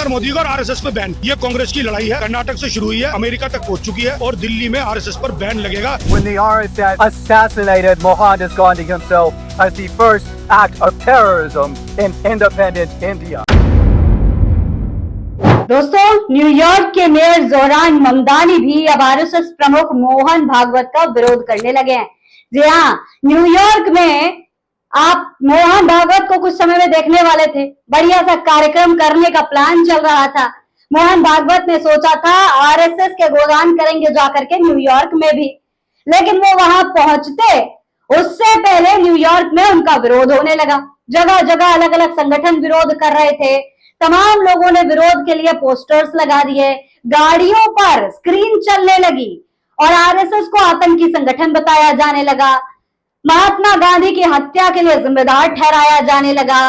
नरेंद्र मोदी का और आरएसएस पे बैन। ये कांग्रेस की लड़ाई है, कर्नाटक से शुरू हुई है, अमेरिका तक पहुंच चुकी है और दिल्ली में आरएसएस पर बैन लगेगा। When the RSS assassinated Mohandas Gandhi himself as the first act of terrorism in independent India. दोस्तों, न्यूयॉर्क के मेयर जोहरान ममदानी भी अब आरएसएस प्रमुख मोहन भागवत का विरोध करने लगे हैं। जी हाँ, न्यूयॉर्क में आप मोहन भागवत को कुछ समय में देखने वाले थे। बढ़िया सा कार्यक्रम करने का प्लान चल रहा था। मोहन भागवत ने सोचा था आरएसएस के गोदान करेंगे जाकर के न्यूयॉर्क में भी, लेकिन वो वहां पहुंचते उससे पहले न्यूयॉर्क में उनका विरोध होने लगा। जगह जगह अलग अलग संगठन विरोध कर रहे थे। तमाम लोगों ने विरोध के लिए पोस्टर्स लगा दिए, गाड़ियों पर स्क्रीन चलने लगी और आरएसएस को आतंकी संगठन बताया जाने लगा। महात्मा गांधी की हत्या के लिए जिम्मेदार ठहराया जाने लगा।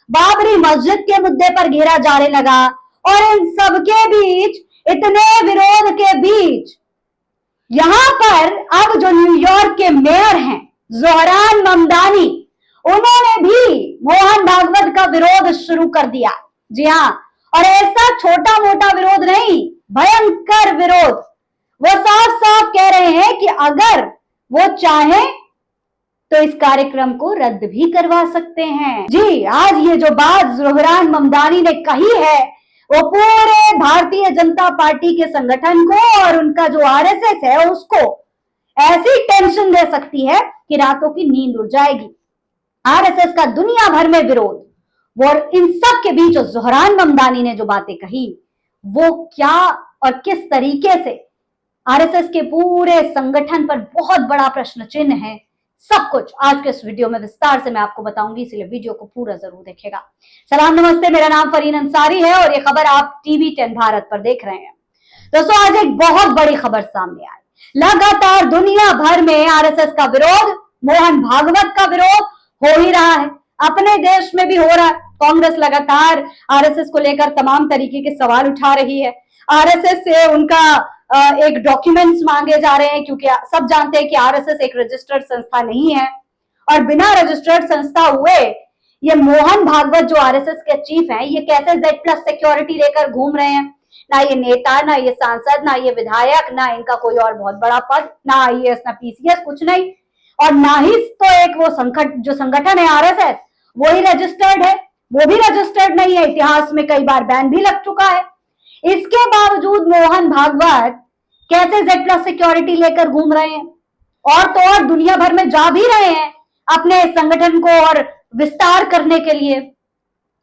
बाबरी मस्जिद के मुद्दे पर घेरा जाने लगा और इन सबके बीच, इतने विरोध के बीच, यहां पर अब जो न्यूयॉर्क के मेयर हैं जोहरान ममदानी, उन्होंने भी मोहन भागवत का विरोध शुरू कर दिया। जी हाँ, और ऐसा छोटा मोटा विरोध नहीं, भयंकर विरोध। वो साफ साफ कह रहे हैं कि अगर वो चाहें तो इस कार्यक्रम को रद्द भी करवा सकते हैं। जी, आज ये जो बात जोहरान ममदानी ने कही है वो पूरे भारतीय जनता पार्टी के संगठन को और उनका जो आरएसएस है उसको ऐसी टेंशन दे सकती है कि रातों की नींद उड़ जाएगी। आरएसएस का दुनिया भर में विरोध, वो इन सब के बीच जोहरान ममदानी ने जो बातें कही वो क्या और किस तरीके से आरएसएस के पूरे संगठन पर बहुत बड़ा प्रश्न चिन्ह है, सब कुछ आज के इस वीडियो में विस्तार से मैं आपको बताऊंगी, इसलिए वीडियो को पूरा जरूर देखिएगा। सलाम नमस्ते, मेरा नाम फरीन अंसारी है और ये खबर आप टीवी 10 भारत पर देख रहे हैं। दोस्तों, आज एक बहुत बड़ी खबर सामने आई। लगातार दुनिया भर में आरएसएस का विरोध, मोहन भागवत का विरोध हो ही रहा है, अपने देश में भी हो रहा है। कांग्रेस लगातार आरएसएस को लेकर तमाम तरीके के सवाल उठा रही है। आरएसएस से उनका एक डॉक्यूमेंट्स मांगे जा रहे हैं, क्योंकि सब जानते हैं कि आरएसएस एक रजिस्टर्ड संस्था नहीं है और बिना रजिस्टर्ड संस्था हुए ये मोहन भागवत जो आरएसएस के चीफ हैं, ये कैसे Z+ सिक्योरिटी लेकर घूम रहे हैं। ना ये नेता, ना ये सांसद, ना ये विधायक, ना इनका कोई और बहुत बड़ा पद, ना आईएएस, ना पीसीएस, कुछ नहीं। और ना ही तो एक वो संगठन है आरएसएस, वो ही रजिस्टर्ड है, वो भी रजिस्टर्ड नहीं है। इतिहास में कई बार बैन भी लग चुका है। इसके बावजूद मोहन भागवत कैसे Z+ सिक्योरिटी लेकर घूम रहे हैं और तो और दुनिया भर में जा भी रहे हैं अपने संगठन को और विस्तार करने के लिए।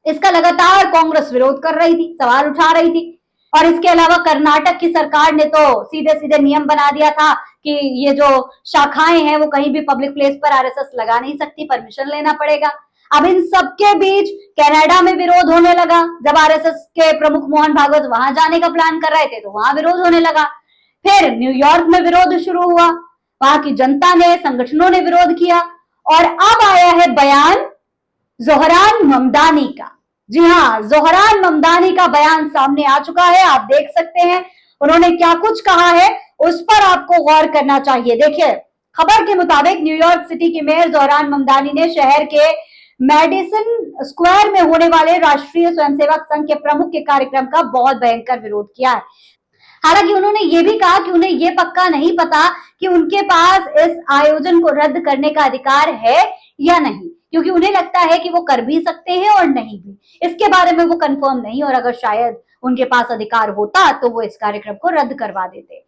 इसका लगातार कांग्रेस विरोध कर रही थी, सवाल उठा रही थी। और इसके अलावा कर्नाटक की सरकार ने तो सीधे सीधे नियम बना दिया था कि ये जो शाखाएं हैं वो कहीं भी पब्लिक प्लेस पर आरएसएस लगा नहीं सकती, परमिशन लेना पड़ेगा। अब इन सबके बीच कनाडा में विरोध होने लगा। जब आरएसएस के प्रमुख मोहन भागवत वहां जाने का प्लान कर रहे थे तो वहां विरोध होने लगा। फिर न्यूयॉर्क में विरोध शुरू हुआ, वहां की जनता ने, संगठनों ने विरोध किया और अब आया है बयान जोहरान ममदानी का। जी हाँ, जोहरान ममदानी का बयान सामने आ चुका है, आप देख सकते हैं उन्होंने क्या कुछ कहा है, उस पर आपको गौर करना चाहिए। देखिए, खबर के मुताबिक न्यूयॉर्क सिटी के मेयर जोहरान ममदानी ने शहर के मेडिसन स्क्वायर में होने वाले राष्ट्रीय स्वयंसेवक संघ के प्रमुख के कार्यक्रम का बहुत भयंकर विरोध किया है। हालांकि उन्होंने ये भी कहा कि उन्हें ये पक्का नहीं पता कि उनके पास इस आयोजन को रद्द करने का अधिकार है या नहीं, क्योंकि उन्हें लगता है कि वो कर भी सकते हैं और नहीं भी। इसके बारे में वो कंफर्म नहीं, और अगर शायद उनके पास अधिकार होता तो वो इस कार्यक्रम को रद्द करवा देते।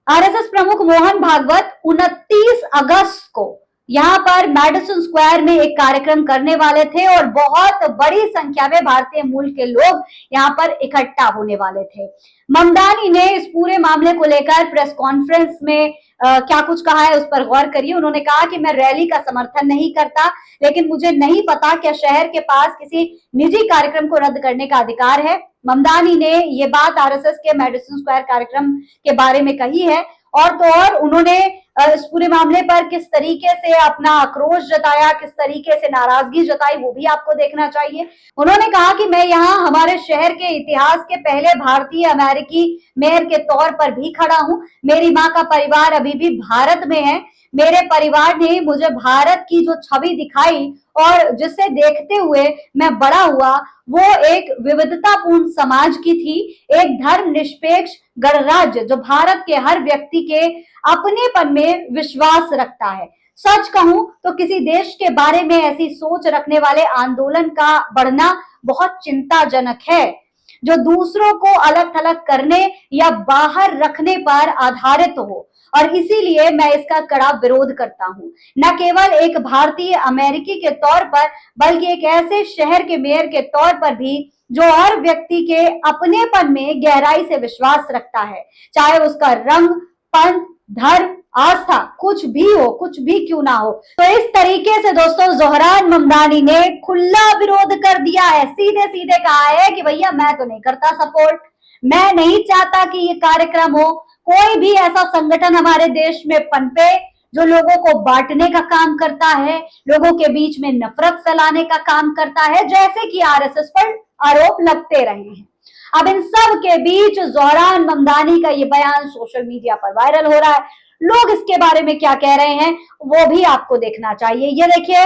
आरएसएस प्रमुख मोहन भागवत 29 अगस्त को यहाँ पर मेडिसन स्क्वायर में एक कार्यक्रम करने वाले थे और बहुत बड़ी संख्या में भारतीय मूल के लोग यहाँ पर इकट्ठा होने वाले थे। ममदानी ने इस पूरे मामले को लेकर प्रेस कॉन्फ्रेंस में क्या कुछ कहा है उस पर गौर करिए। उन्होंने कहा कि मैं रैली का समर्थन नहीं करता, लेकिन मुझे नहीं पता क्या शहर के पास किसी निजी कार्यक्रम को रद्द करने का अधिकार है। ममदानी ने ये बात आरएसएस के मेडिसन स्क्वायर कार्यक्रम के बारे में कही है और तो और उन्होंने इस पूरे मामले पर किस तरीके से अपना आक्रोश जताया, किस तरीके से नाराजगी जताई, वो भी आपको देखना चाहिए। उन्होंने कहा कि मैं यहाँ हमारे शहर के इतिहास के पहले भारतीय अमेरिकी मेयर के तौर पर भी खड़ा हूँ। मेरी माँ का परिवार अभी भी भारत में है। मेरे परिवार ने मुझे भारत की जो छवि दिखाई और जिसे देखते हुए मैं बड़ा हुआ, वो एक विविधतापूर्ण समाज की थी, एक धर्मनिरपेक्ष गणराज्य जो भारत के हर व्यक्ति के अपनेपन में विश्वास रखता है। सच कहूं तो किसी देश के बारे में ऐसी सोच रखने वाले आंदोलन का बढ़ना बहुत चिंताजनक है, जो दूसरों को अलग थलग करने या बाहर रखने पर आधारित हो, और इसीलिए मैं इसका कड़ा विरोध करता हूं, न केवल एक भारतीय अमेरिकी के तौर पर, बल्कि एक ऐसे शहर के मेयर के तौर पर भी जो हर व्यक्ति के अपनेपन में गहराई से विश्वास रखता है, चाहे उसका रंग, पंथ, धर्म, आस्था कुछ भी हो, कुछ भी क्यों ना हो। तो इस तरीके से दोस्तों जोहरान ममदानी ने खुला विरोध कर दिया है, सीधे सीधे कहा है कि भैया मैं तो नहीं करता सपोर्ट, मैं नहीं चाहता कि ये कार्यक्रम हो, कोई भी ऐसा संगठन हमारे देश में पनपे जो लोगों को बांटने का काम करता है, लोगों के बीच में नफरत फैलाने का काम करता है, जैसे कि आरएसएस पर आरोप लगते रहे हैं। अब इन सब के बीच जोहरान ममदानी का ये बयान सोशल मीडिया पर वायरल हो रहा है। लोग इसके बारे में क्या कह रहे हैं वो भी आपको देखना चाहिए। ये देखिए,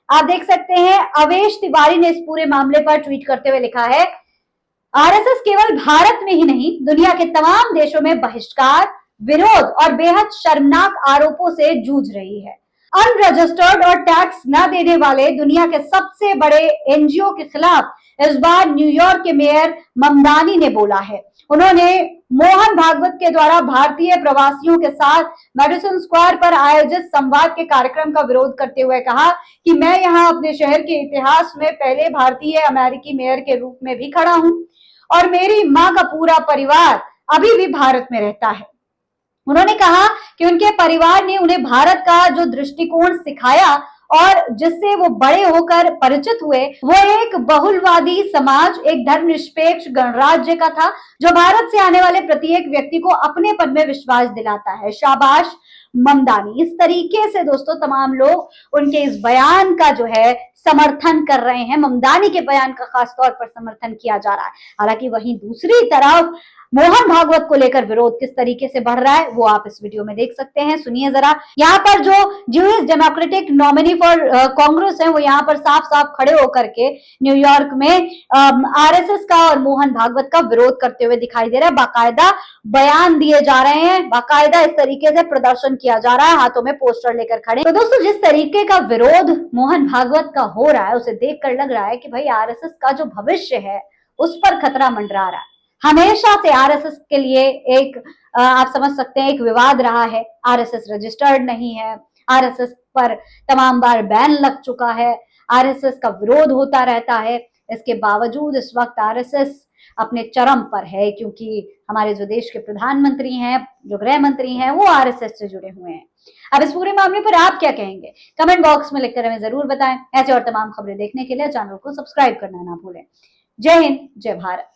आप देख सकते हैं, अवेश तिवारी ने इस पूरे मामले पर ट्वीट करते हुए लिखा है, आरएसएस केवल भारत में ही नहीं, दुनिया के तमाम देशों में बहिष्कार, विरोध और बेहद शर्मनाक आरोपों से जूझ रही है। अनरजिस्टर्ड और टैक्स न देने वाले दुनिया के सबसे बड़े एनजीओ के खिलाफ इस बार न्यूयॉर्क के मेयर ममदानी ने बोला है। उन्होंने मोहन भागवत के द्वारा भारतीय प्रवासियों के साथ मेडिसन स्क्वायर पर आयोजित संवाद के कार्यक्रम का विरोध करते हुए कहा कि मैं यहाँ अपने शहर के इतिहास में पहले भारतीय अमेरिकी मेयर के रूप में भी खड़ा हूँ और मेरी माँ का पूरा परिवार अभी भी भारत में रहता है। उन्होंने कहा कि उनके परिवार ने उन्हें भारत का जो दृष्टिकोण सिखाया और जिससे वो बड़े होकर परिचित हुए, वो एक बहुलवादी समाज, एक धर्मनिरपेक्ष गणराज्य का था जो भारत से आने वाले प्रत्येक व्यक्ति को अपनेपन में विश्वास दिलाता है। शाबाश ममदानी। इस तरीके से दोस्तों तमाम लोग उनके इस बयान का जो है समर्थन कर रहे हैं, ममदानी के बयान का खास तौर पर समर्थन किया जा रहा है। हालांकि वहीं दूसरी तरफ मोहन भागवत को लेकर विरोध किस तरीके से बढ़ रहा है वो आप इस वीडियो में देख सकते हैं। सुनिए जरा। यहाँ पर जो Jewish democratic nominee for Congress है वो यहाँ पर साफ साफ खड़े होकर के न्यूयॉर्क में आरएसएस का और मोहन भागवत का विरोध करते हुए दिखाई दे रहा है। बाकायदा बयान दिए जा रहे हैं, बाकायदा इस तरीके से प्रदर्शन किया जा रहा है, हाथों में पोस्टर लेकर खड़े। तो दोस्तों जिस तरीके का विरोध मोहन भागवत का हो रहा है उसे देखकर लग रहा है कि भाई आरएसएस का जो भविष्य है उस पर खतरा मंडरा रहा है। हमेशा से आरएसएस के लिए एक आप समझ सकते हैं एक विवाद रहा है। आरएसएस रजिस्टर्ड नहीं है, आरएसएस पर तमाम बार बैन लग चुका है, आरएसएस का विरोध होता रहता है। इसके बावजूद इस वक्त आरएसएस अपने चरम पर है क्योंकि हमारे जो देश के प्रधानमंत्री हैं, जो गृह मंत्री हैं, वो आरएसएस से जुड़े हुए हैं। अब इस पूरे मामले पर आप क्या कहेंगे कमेंट बॉक्स में लिखकर हमें जरूर बताएं। ऐसे और तमाम खबरें देखने के लिए चैनल को सब्सक्राइब करना ना भूलें। जय हिंद, जय भारत।